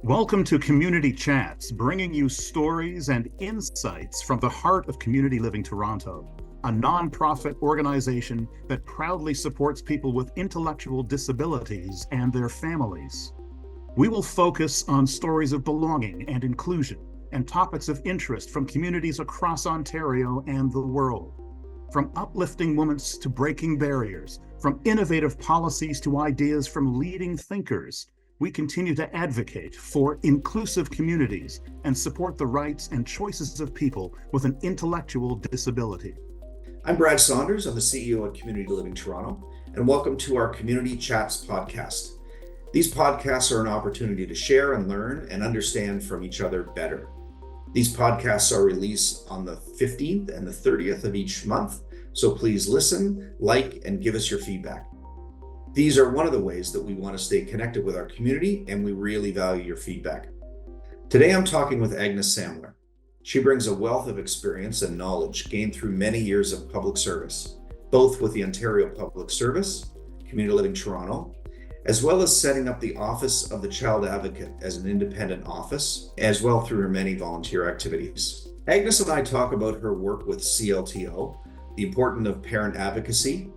Welcome to Community Chats, bringing you stories and insights from the heart of Community Living Toronto, a nonprofit organization that proudly supports people with intellectual disabilities and their families. We will focus on stories of belonging and inclusion and topics of interest from communities across Ontario and the world. From uplifting moments to breaking barriers, from innovative policies to ideas from leading thinkers, we continue to advocate for inclusive communities and support the rights and choices of people with an intellectual disability. I'm Brad Saunders. I'm the CEO at Community Living Toronto, and welcome to our Community Chats podcast. These podcasts are an opportunity to share and learn and understand from each other better. These podcasts are released on the 15th and the 30th of each month, so please listen, like, and give us your feedback. These are one of the ways that we want to stay connected with our community, and we really value your feedback. Today, I'm talking with Agnes Samler. She brings a wealth of experience and knowledge gained through many years of public service, both with the Ontario Public Service, Community Living Toronto, as well as setting up the Office of the Child Advocate as an independent office, as well through her many volunteer activities. Agnes and I talk about her work with CLTO, the importance of parent advocacy,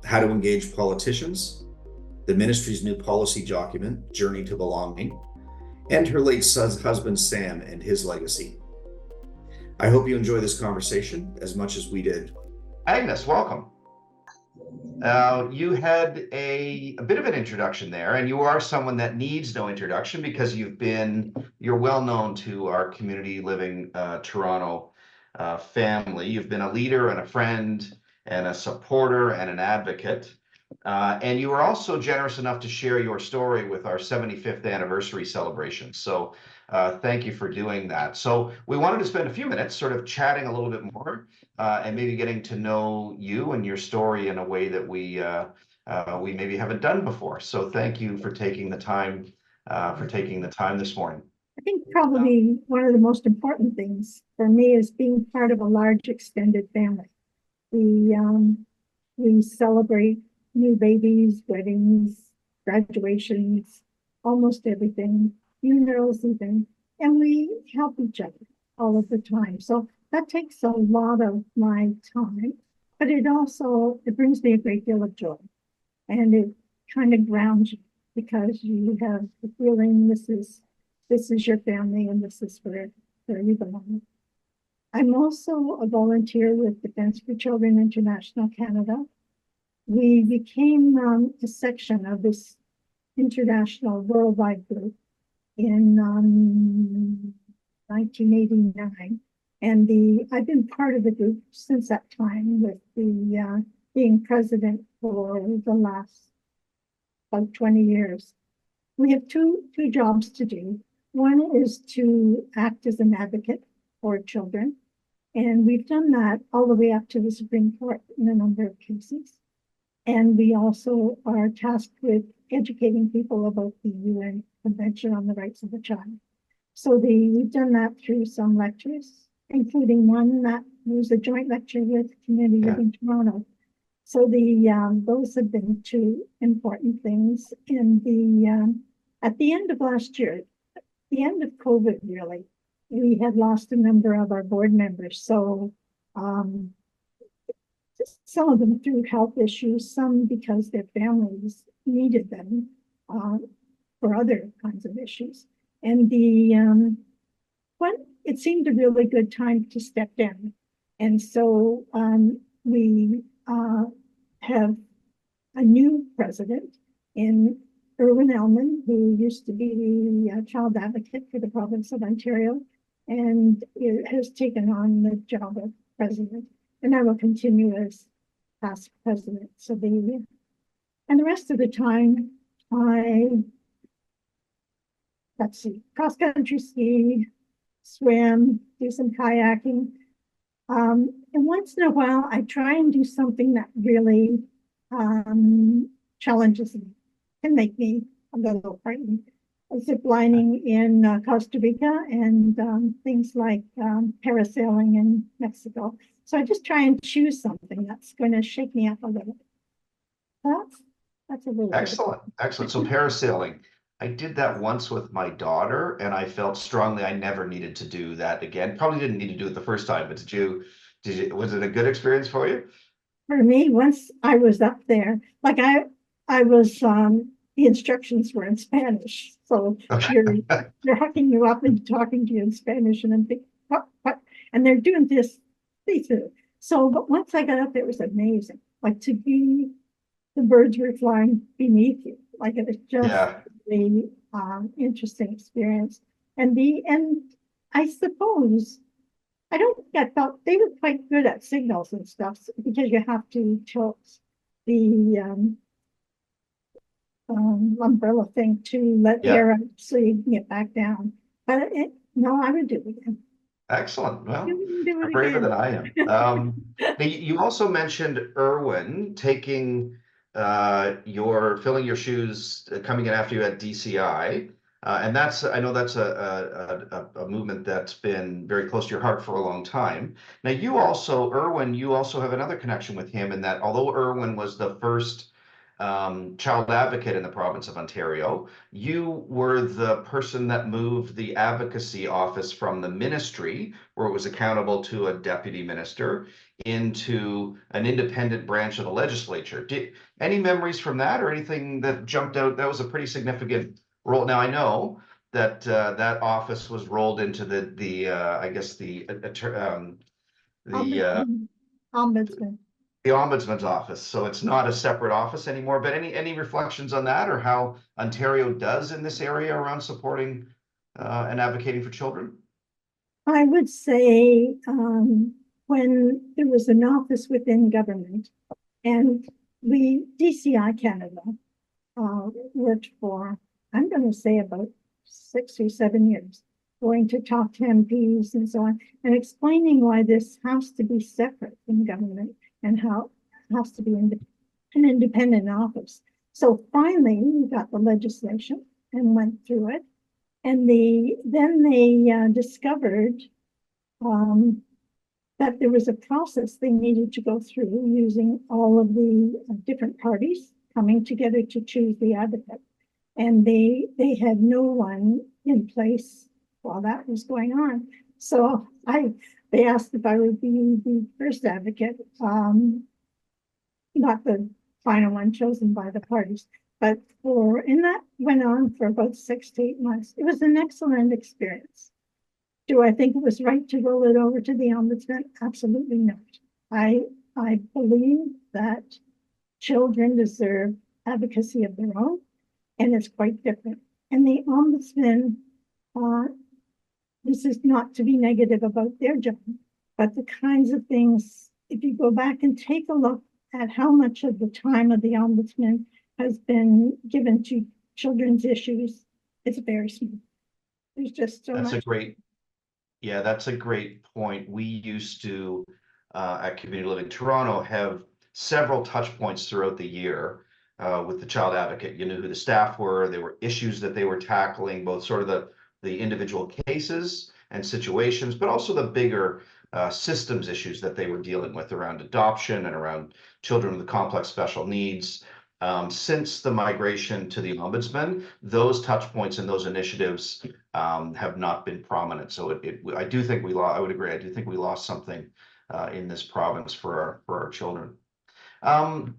how to engage politicians, the ministry's new policy document, Journey to Belonging, and her late husband, Sam, and his legacy. I hope you enjoy this conversation as much as we did. Agnes, welcome. You had a bit of an introduction there, and you are someone that needs no introduction because you're well known to our Community Living Toronto family. You've been a leader and a friend and a supporter and an advocate. And you were also generous enough to share your story with our 75th anniversary celebration. So thank you for doing that. So we wanted to spend a few minutes sort of chatting a little bit more and maybe getting to know you and your story in a way that we maybe haven't done before. So thank you for taking the time this morning. I think probably one of the most important things for me is being part of a large extended family. We celebrate new babies, weddings, graduations, almost everything, funerals even, and we help each other all of the time. So that takes a lot of my time, but it brings me a great deal of joy, and it kind of grounds you because you have the feeling this is your family and this is where you belong. I'm also a volunteer with Defence for Children International Canada. We became a section of this international worldwide group in 1989. And I've been part of the group since that time, with being president for the last about 20 years. We have two jobs to do. One is to act as an advocate for children. And we've done that all the way up to the Supreme Court in a number of cases. And we also are tasked with educating people about the UN Convention on the Rights of the Child. So we've done that through some lectures, including one that was a joint lecture with Community Living Toronto. So those have been two important things. And at the end of last year, the end of COVID, really, we had lost a number of our board members. So some of them through health issues, some because their families needed them for other kinds of issues. And it seemed a really good time to step down. And so we have a new president in Erwin Elman, who used to be the child advocate for the province of Ontario, and it has taken on the job of president. And I will continue as past president. And the rest of the time, cross-country ski, swim, do some kayaking. And once in a while, I try and do something that really challenges me, can make me a little frightened. Zip lining in Costa Rica and things like parasailing in Mexico. So I just try and choose something that's going to shake me up a little. That's a little excellent. So parasailing. I did that once with my daughter, and I felt strongly I never needed to do that again. Probably didn't need to do it the first time, but was it a good experience for you? For me, once I was up there, like I was, the instructions were in Spanish. So you're, Okay. they're hooking you up and talking to you in Spanish and I'm thinking, what? And they're doing this, these, so, but once I got up there, it was amazing. Like to be, the birds were flying beneath you. Like it was just Yeah. the, interesting experience. And I suppose, I don't think I felt they were quite good at signals and stuff because you have to tilt the umbrella thing to let Yeah. air out so you can get back down. But no, I would do it again. Excellent. You Well, wouldn't do you're it braver than again. I am. Now you also mentioned Irwin taking your filling your shoes, coming in after you at DCI. And that's I know that's a movement that's been very close to your heart for a long time. Now Irwin, you also have another connection with him in that although Irwin was the first child advocate in the province of Ontario, you were the person that moved the advocacy office from the ministry, where it was accountable to a deputy minister, into an independent branch of the legislature. Any memories from that or anything that jumped out? That was a pretty significant role. Now I know that that office was rolled into the I guess the Ombudsman. the ombudsman's office, so it's not a separate office anymore. But any reflections on that or how Ontario does in this area around supporting and advocating for children? I would say when there was an office within government and DCI Canada worked for, I'm going to say about 6 or 7 years, going to talk to MPs and so on, and explaining why this has to be separate from government and how it has to be an independent office. So finally, we got the legislation and went through it. And then they discovered that there was a process they needed to go through using all of the different parties coming together to choose the advocate. And they had no one in place while that was going on. So they asked if I would be the first advocate, not the final one chosen by the parties, but and that went on for about 6 to 8 months. It was an excellent experience. Do I think it was right to roll it over to the ombudsman? Absolutely not. I believe that children deserve advocacy of their own, and it's quite different. And the ombudsman, this is not to be negative about their job, but the kinds of things, if you go back and take a look at how much of the time of the ombudsman has been given to children's issues, it's very small. There's just so much. That's a great point. We used to, at Community Living Toronto, have several touch points throughout the year with the child advocate. You knew who the staff were. There were issues that they were tackling, both sort of the individual cases and situations, but also the bigger systems issues that they were dealing with around adoption and around children with complex special needs. Since the migration to the ombudsman, those touch points and those initiatives have not been prominent. So I do think I would agree. I do think we lost something in this province for our children. Now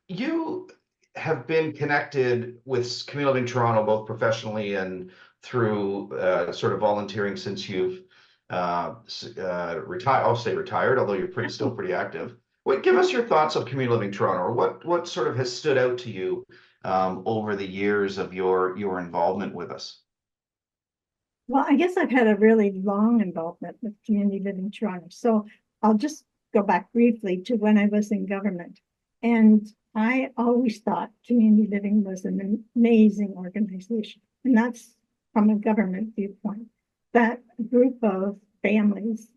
you have been connected with Community Living Toronto both professionally and through sort of volunteering since you've retired. I'll say retired, although you're still pretty active. Give us your thoughts of Community Living Toronto, or what sort of has stood out to you over the years of your involvement with us? Well, I guess I've had a really long involvement with Community Living Toronto. So I'll just go back briefly to when I was in government. And I always thought Community Living was an amazing organization. And that's from a government viewpoint. That a group of families,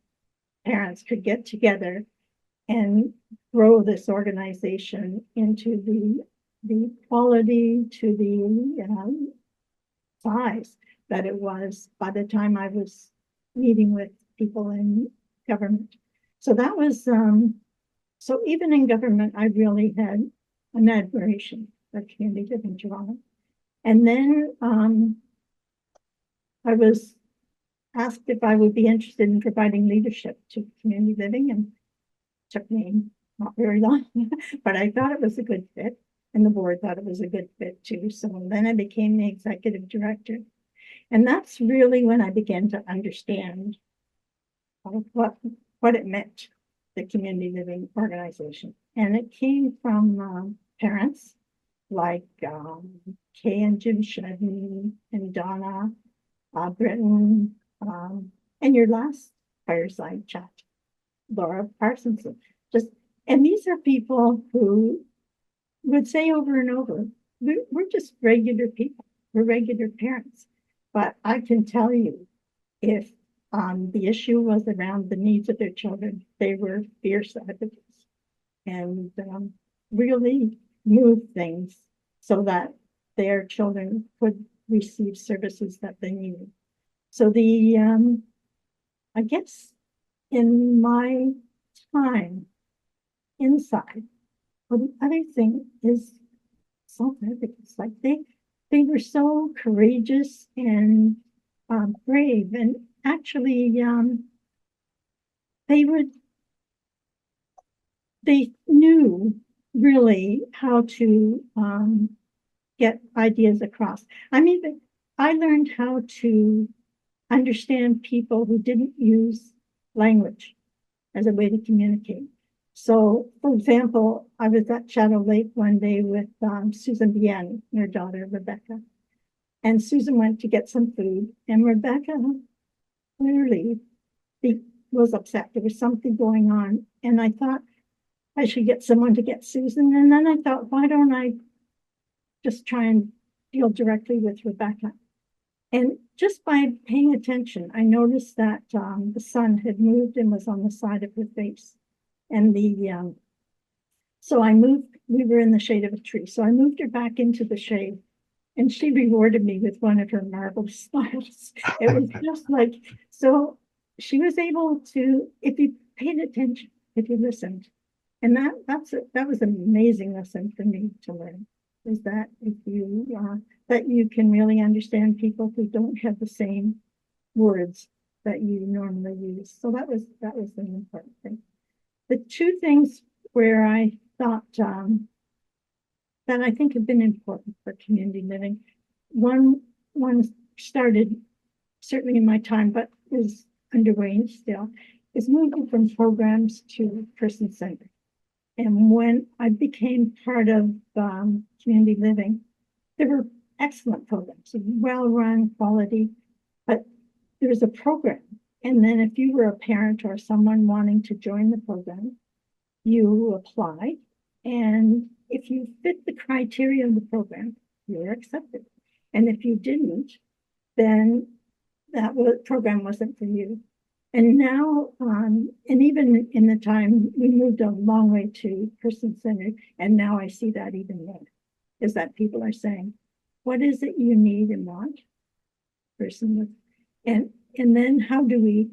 parents could get together and grow this organization into the quality, to the size that it was by the time I was meeting with people in government. So that was, so even in government, I really had an admiration for Community Living Toronto. And then I was asked if I would be interested in providing leadership to community living, and it took me not very long, but I thought it was a good fit, and the board thought it was a good fit too. So then I became the executive director. And that's really when I began to understand what it meant, the community living organization. And it came from parents like Kay and Jim Shedden and Donna Britton, and your last fireside chat, Laura Parsonson. And these are people who would say over and over, we're just regular people, we're regular parents. But I can tell you, if the issue was around the needs of their children, they were fierce advocates and really moved things so that their children could receive services that they needed. So I guess in my time inside, well, the other thing is self-advocates. Like they were so courageous and brave, and actually they knew really how to get ideas across. I mean, I learned how to understand people who didn't use language as a way to communicate. So, for example, I was at Shadow Lake one day with Susan Bien, her daughter, Rebecca. And Susan went to get some food, and Rebecca clearly was upset. There was something going on. And I thought I should get someone to get Susan. And then I thought, why don't I just try and deal directly with Rebecca? And just by paying attention, I noticed that the sun had moved and was on the side of her face. And so I moved, we were in the shade of a tree. So I moved her back into the shade, and she rewarded me with one of her marvelous smiles. It was just like, so she was able to, if you paid attention, if you listened, and that was an amazing lesson for me to learn, is that if you, that you can really understand people who don't have the same words that you normally use. So that was an important thing. The two things where I thought that I think have been important for community living, one started certainly in my time, but is underway still, is moving from programs to person-centered. And when I became part of community living, there were excellent programs, well-run, quality, but there was a program. And then if you were a parent or someone wanting to join the program, you applied. And if you fit the criteria of the program, you were accepted. And if you didn't, then that program wasn't for you. And now, and even in the time, we moved a long way to person-centered, and now I see that even more, is that people are saying, what is it you need and want? And then how do we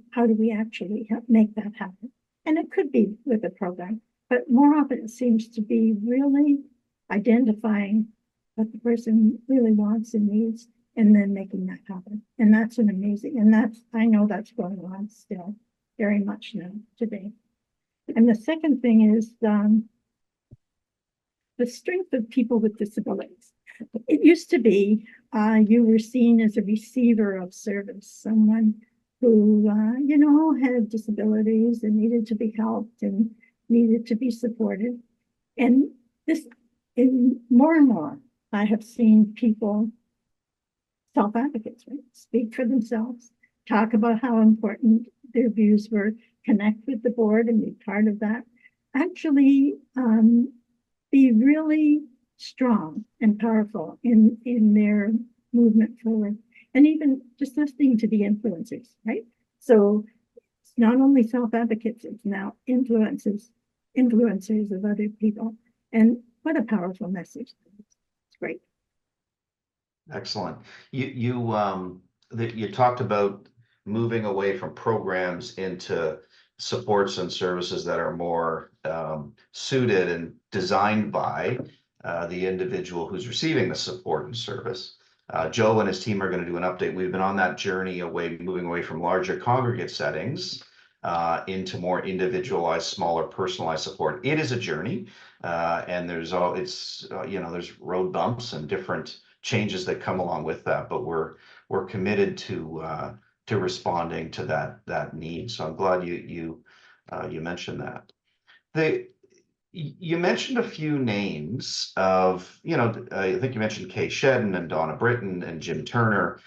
actually make that happen? And it could be with a program, but more often it seems to be really identifying what the person really wants and needs, and then making that happen. And that's an amazing, and I know that's going on still very much now today. And the second thing is the strength of people with disabilities. It used to be you were seen as a receiver of service, someone who, had disabilities and needed to be helped and needed to be supported. And more and more, I have seen people, self-advocates, right, speak for themselves, talk about how important their views were, connect with the board and be part of that, actually be really strong and powerful in their movement forward. And even just listening to the influencers, right? So it's not only self-advocates, it's now influencers of other people. And what a powerful message. It's great. Excellent. You talked about moving away from programs into supports and services that are more suited and designed by the individual who's receiving the support and service. Joe and his team are going to do an update. We've been on that journey moving away from larger congregate settings into more individualized, smaller, personalized support. It is a journey, and there's there's road bumps and different changes that come along with that. But we're committed to responding to that need. So I'm glad you mentioned that. You mentioned a few names of, I think you mentioned Kay Shedden and Donna Britton and Jim Turner,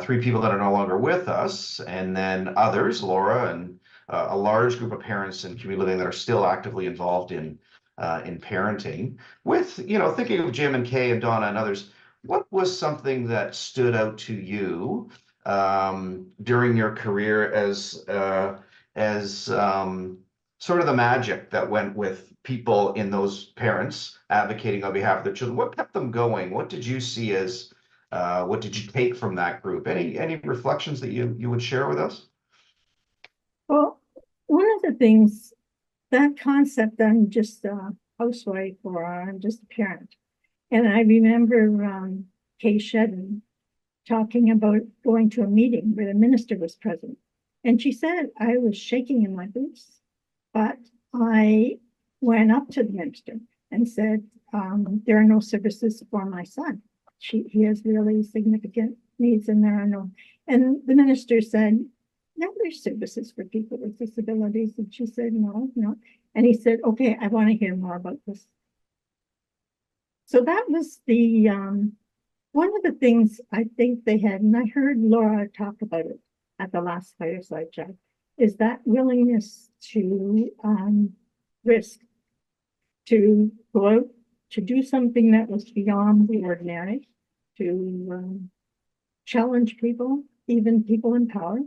three people that are no longer with us, and then others, Laura, and a large group of parents in community living that are still actively involved in parenting. With, thinking of Jim and Kay and Donna and others, what was something that stood out to you during your career as sort of the magic that went with people in those parents advocating on behalf of their children? What kept them going? What did you see as, what did you take from that group? Any reflections that you would share with us? Well, one of the things, that concept, I'm just a housewife or I'm just a parent. And I remember Kay Shedden talking about going to a meeting where the minister was present. And she said, I was shaking in my boots. But I went up to the minister and said, there are no services for my son. He has really significant needs and there are no. And the minister said, no, there's services for people with disabilities. And she said, no. And he said, okay, I want to hear more about this. So that was the one of the things I think they had, and I heard Laura talk about it at the last fireside chat, is that willingness to risk, to go out, to do something that was beyond the ordinary, to challenge people, even people in power,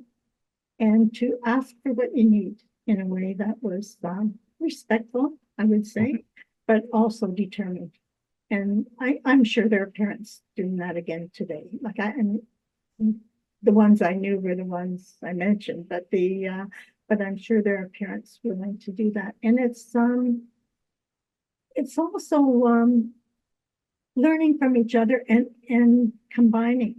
and to ask for what you need in a way that was respectful, I would say, but also determined. And I'm sure there are parents doing that again today. Like the ones I knew were the ones I mentioned, but I'm sure there are parents willing to do that. And it's also learning from each other and combining.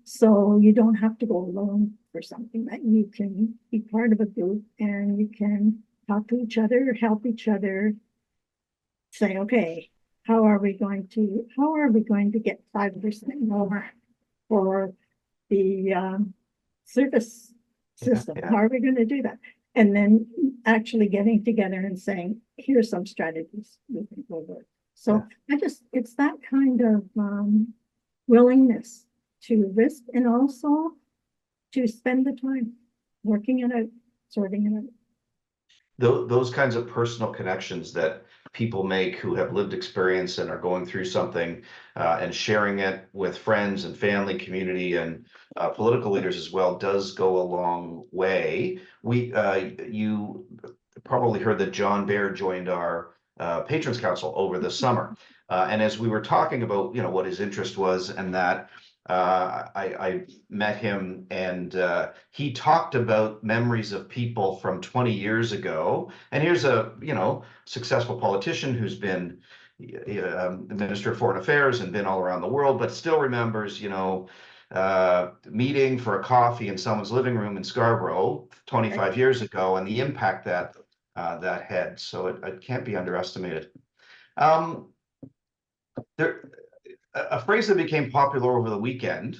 So you don't have to go alone for something, that you can be part of a group and you can talk to each other, help each other, say, okay, how are we going to get 5% more for the service system? Yeah. How are we going to do that? And then actually getting together and saying, here's some strategies we think will work. So it's that kind of willingness to risk and also to spend the time working it out, sorting it out. Those kinds of personal connections that people make who have lived experience and are going through something and sharing it with friends and family, community, and political leaders as well does go a long way. You probably heard that John Baer joined our Patrons Council over the summer. And as we were talking about, what his interest was, and that I met him, and he talked about memories of people from 20 years ago. And here's a successful politician who's been the Minister of Foreign Affairs and been all around the world, but still remembers meeting for a coffee in someone's living room in Scarborough 25 years ago, and the impact that had. So it can't be underestimated. A phrase that became popular over the weekend,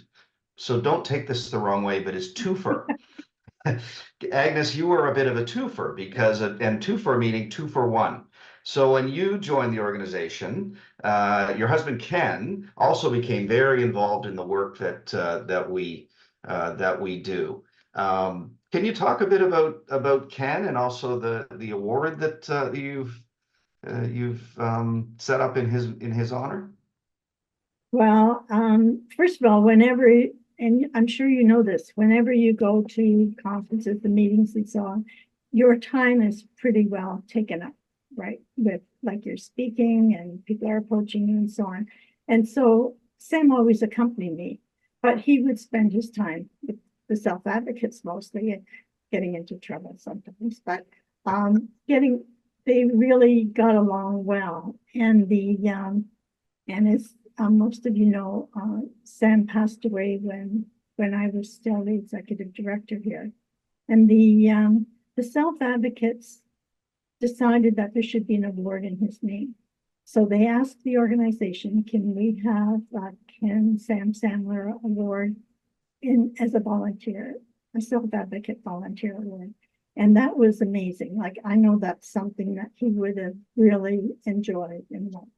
so don't take this the wrong way, but is twofer. Agnes, you were a bit of a twofer, and twofer meaning 2 for 1. So when you joined the organization, your husband Ken also became very involved in the work that we do. Can you talk a bit about Ken and also the award that you've set up in his honor? Well, first of all, and I'm sure you know this, whenever you go to conferences, the meetings and so on, your time is pretty well taken up, right? With like you're speaking and people are approaching you and so on. And so Sam always accompanied me, but he would spend his time with the self-advocates mostly, and getting into trouble sometimes, but they really got along well. And most of you know, Sam passed away when I was still the executive director here. And the self-advocates decided that there should be an award in his name. So they asked the organization, can we have Ken Sam Samler Award as a volunteer, a self-advocate volunteer award. And that was amazing. Like, I know that's something that he would have really enjoyed and loved.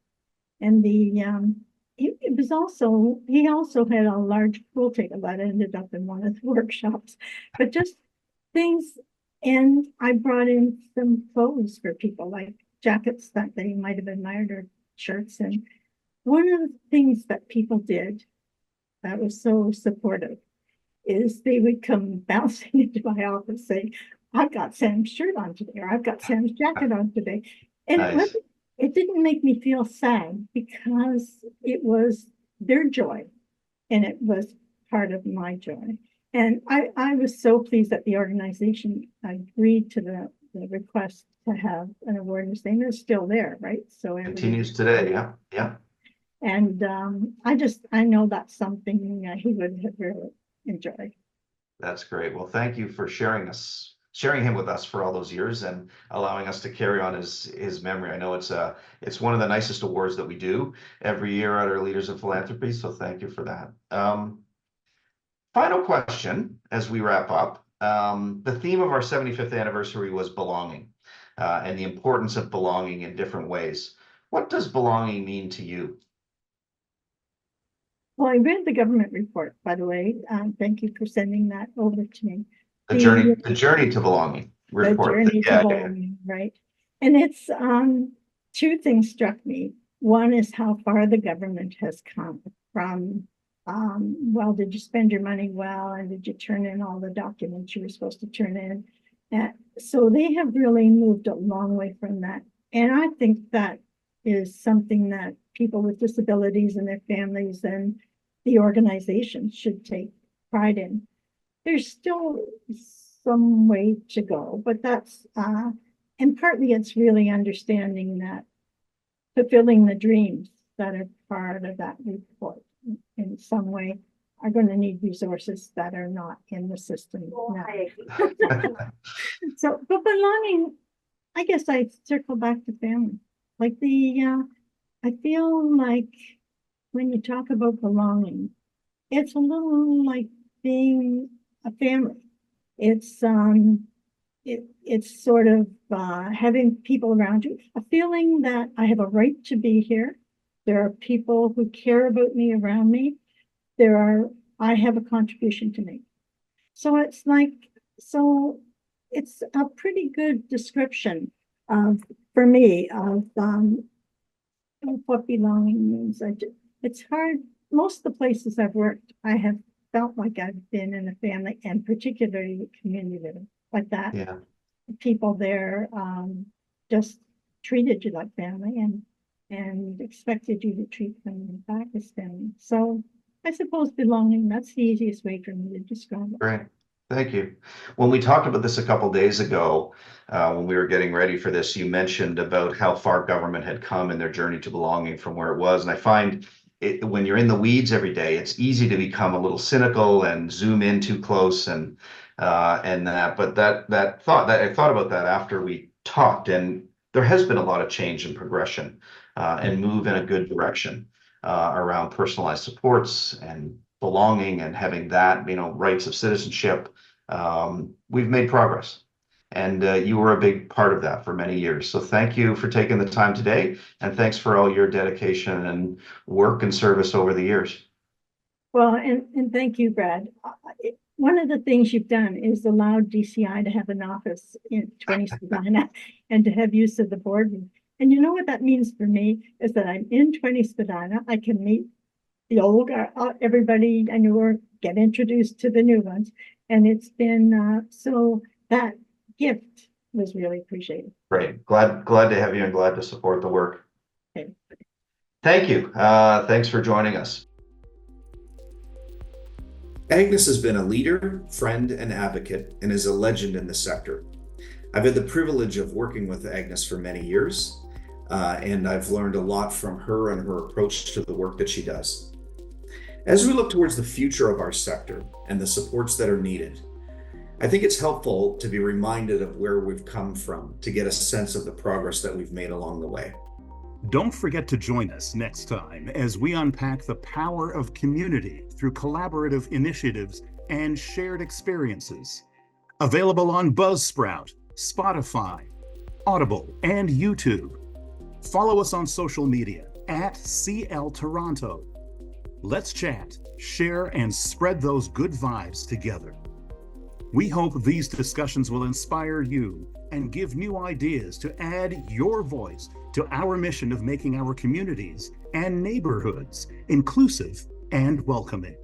And it was also, he also had a large pool table that ended up in one of the workshops, but just things. And I brought in some clothes for people, like jackets that they might have admired, or shirts. And one of the things that people did that was so supportive is they would come bouncing into my office saying, I've got Sam's shirt on today, or I've got Sam's jacket on today. And Nice. it didn't make me feel sad, because it was their joy and it was part of my joy. And I was so pleased that the organization agreed to the request to have an award in his name. It's still there, right? So Continues today. Yeah. Yeah. And I know that's something he would have really enjoyed. That's great. Well, thank you for sharing him with us for all those years and allowing us to carry on his memory. I know it's one of the nicest awards that we do every year at our Leaders of Philanthropy. So thank you for that. Final question as we wrap up. The theme of our 75th anniversary was belonging, and the importance of belonging in different ways. What does belonging mean to you? Well, I read the government report, by the way. Thank you for sending that over to me. The journey to belonging report. The journey to belonging, right? And it's two things struck me. One is how far the government has come from, well, did you spend your money well, and did you turn in all the documents you were supposed to turn in? So they have really moved a long way from that. And I think that is something that people with disabilities and their families and the organization should take pride in. There's still some way to go, but that's, and partly it's really understanding that fulfilling the dreams that are part of that report in some way are going to need resources that are not in the system now. So, but belonging, I guess I circle back to family. Like I feel like when you talk about belonging, it's a little like being a family. It's it's sort of having people around you, a feeling that I have a right to be here. There are people who care about me around me. I have a contribution to make. So it's a pretty good description for me of what belonging means. It's hard. Most of the places I've worked, I have felt like I've been in a family, and particularly community living like that. Yeah. People there just treated you like family and expected you to treat them back as family. So I suppose belonging, that's the easiest way for me to describe it. Great. Thank you. When we talked about this a couple days ago, when we were getting ready for this, you mentioned about how far government had come in their journey to belonging from where it was. And I find when you're in the weeds every day, it's easy to become a little cynical and zoom in too close and that. But I thought about that after we talked, and there has been a lot of change and progression and move in a good direction around personalized supports and belonging and having that, rights of citizenship. We've made progress, and you were a big part of that for many years. So thank you for taking the time today, and thanks for all your dedication and work and service over the years. Well, and thank you, Brad. One of the things you've done is allowed DCI to have an office in 20 Spadina and to have use of the boardroom. And you know what that means for me is that I'm in 20 Spadina. I can meet the old everybody I knew, or get introduced to the new ones. And it's been so that gift was really appreciated. Great. Glad to have you, and glad to support the work. Okay. Thank you. Thanks for joining us. Agnes has been a leader, friend, and advocate, and is a legend in the sector. I've had the privilege of working with Agnes for many years. and I've learned a lot from her and her approach to the work that she does. As we look towards the future of our sector and the supports that are needed, I think it's helpful to be reminded of where we've come from to get a sense of the progress that we've made along the way. Don't forget to join us next time as we unpack the power of community through collaborative initiatives and shared experiences. Available on Buzzsprout, Spotify, Audible, and YouTube. Follow us on social media at CL Toronto. Let's chat, share, and spread those good vibes together. We hope these discussions will inspire you and give new ideas to add your voice to our mission of making our communities and neighborhoods inclusive and welcoming.